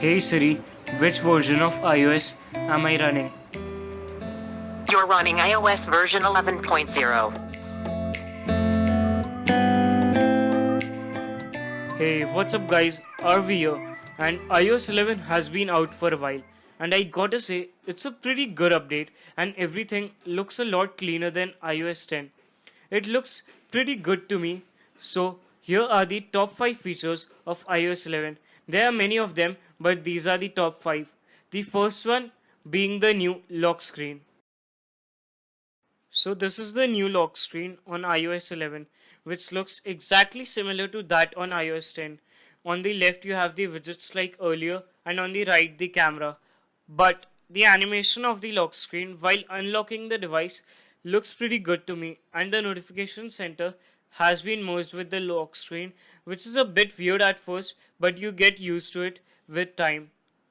Hey Siri, which version of iOS am I running? You're running iOS version 11.0. Hey, what's up guys? RV here, and iOS 11 has been out for a while, and I gotta say, it's a pretty good update, and everything looks a lot cleaner than iOS 10. It looks pretty good to me. So, here are the top 5 features of iOS 11. There are many of them, but these are the top 5. The first one being the new lock screen. So this is the new lock screen on iOS 11, which looks exactly similar to that on iOS 10. On the left you have the widgets like earlier, and on the right the camera. But the animation of the lock screen while unlocking the device looks pretty good to me, and the notification center has been merged with the lock screen, which is a bit weird at first, but you get used to it with time.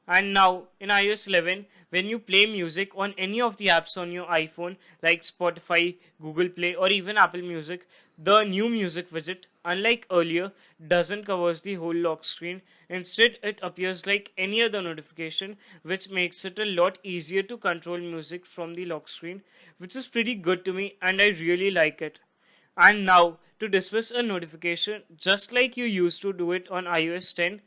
And now in iOS 11, when you play music on any of the apps on your iPhone like Spotify, Google Play, or even Apple Music, the new music widget, unlike earlier, doesn't cover the whole lock screen. Instead, it appears like any other notification, which makes it a lot easier to control music from the lock screen, which is pretty good to me, and I really like it. And now, to dismiss a notification, just like you used to do it on iOS 10,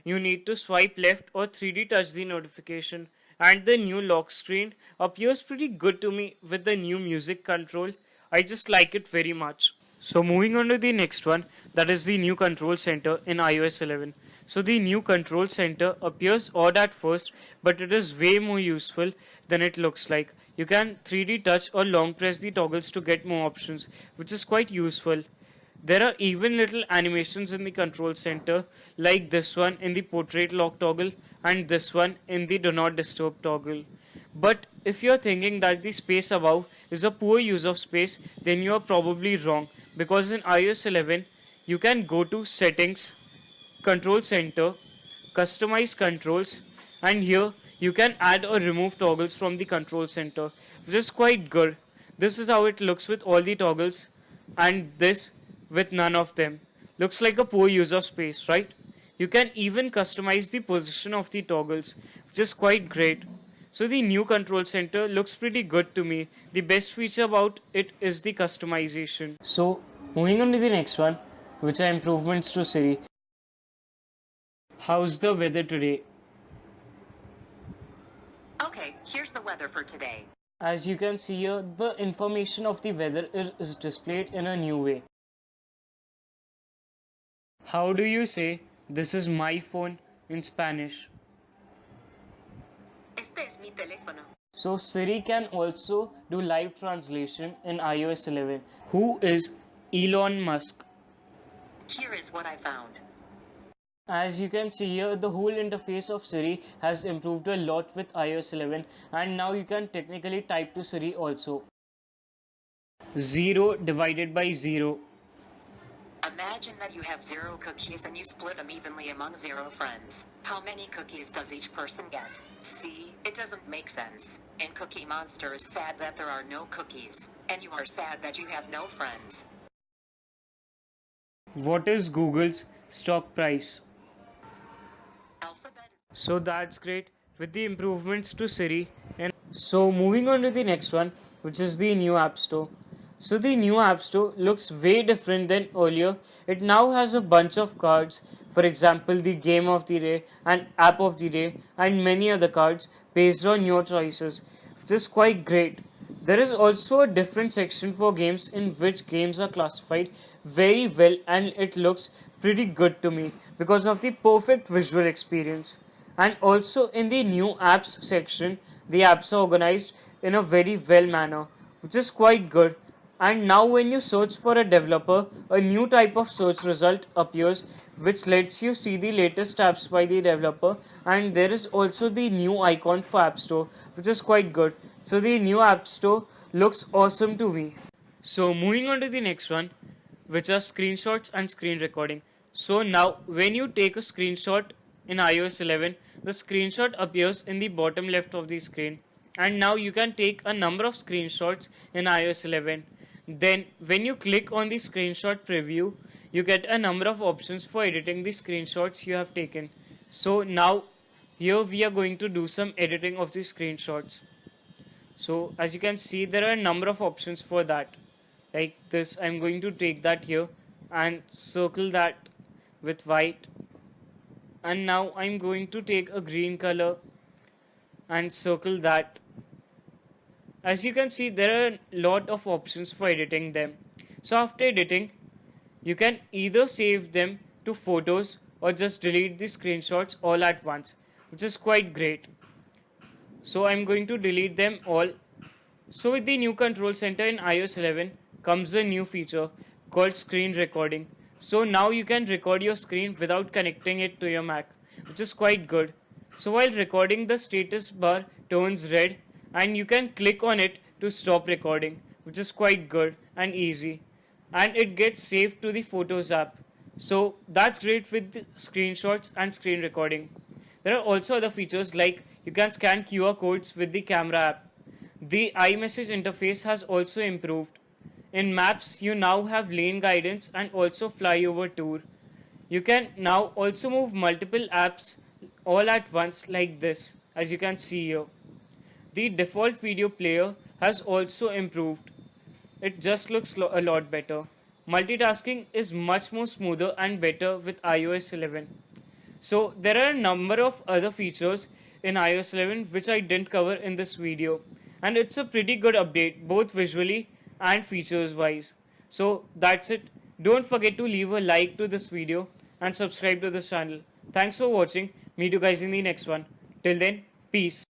you need to swipe left or 3D touch the notification. And the new lock screen appears pretty good to me with the new music control. I just like it very much. So moving on to the next one, that is the new control center in iOS 11. So the new control center appears odd at first, but it is way more useful than it looks like. You can 3D touch or long press the toggles to get more options, which is quite useful. There are even little animations in the control center, like this one in the portrait lock toggle and this one in the do not disturb toggle. But if you're thinking that the space above is a poor use of space, then you are probably wrong, because in iOS 11 you can go to settings, control center, customize controls, and here you can add or remove toggles from the control center, which is quite good. This is how it looks with all the toggles, and this with none of them. Looks like a poor use of space, right? You can even customize the position of the toggles, which is quite great. So the new control center looks pretty good to me. The best feature about it is the customization. So moving on to the next one, which are improvements to Siri. How's the weather today? Okay, here's the weather for today. As you can see here, the information of the weather is displayed in a new way. How do you say this is my phone in Spanish? Este es mi teléfono. So Siri can also do live translation in iOS 11. Who is Elon Musk? Here is what I found. As you can see here, the whole interface of Siri has improved a lot with iOS 11, and now you can technically type to Siri also. 0 divided by 0. Imagine that you have 0 cookies and you split them evenly among 0 friends. How many cookies does each person get? See, it doesn't make sense. And Cookie Monster is sad that there are no cookies, and you are sad that you have no friends. What is Google's stock price? Alphabet is So that's great with the improvements to Siri. And so moving on to the next one, which is the new App Store. So the new App Store looks way different than earlier. It now has a bunch of cards, for example the game of the day and app of the day and many other cards based on your choices, which is quite great. There is also a different section for games in which games are classified very well, and it looks pretty good to me because of the perfect visual experience. And also in the new apps section, the apps are organized in a very well manner, which is quite good. And now when you search for a developer, a new type of search result appears, which lets you see the latest apps by the developer, and there is also the new icon for App Store, which is quite good. So the new App Store looks awesome to me. So moving on to the next one, which are screenshots and screen recording. So now when you take a screenshot in iOS 11, the screenshot appears in the bottom left of the screen, and now you can take a number of screenshots in iOS 11. Then when you click on the screenshot preview, you get a number of options for editing the screenshots you have taken. So now here we are going to do some editing of the screenshots. So as you can see, there are a number of options for that. Like this, I'm going to take that here and circle that with white. And now I'm going to take a green color and circle that. As you can see, there are a lot of options for editing them. So after editing, you can either save them to photos or just delete the screenshots all at once, which is quite great. So I'm going to delete them all. So with the new control center in iOS 11 comes a new feature called screen recording. So now you can record your screen without connecting it to your Mac, which is quite good. So while recording, the status bar turns red and you can click on it to stop recording, which is quite good and easy. And it gets saved to the Photos app. So that's great with the screenshots and screen recording. There are also other features like you can scan QR codes with the camera app. The iMessage interface has also improved. In Maps, you now have lane guidance and also flyover tour. You can now also move multiple apps all at once like this, as you can see here. The default video player has also improved. It just looks a lot better. Multitasking is much more smoother and better with iOS 11. So there are a number of other features in iOS 11 which I didn't cover in this video, and it's a pretty good update both visually and features wise. So that's it. Don't forget to leave a like to this video and subscribe to this channel. Thanks for watching. Meet you guys in the next one. Till then, peace.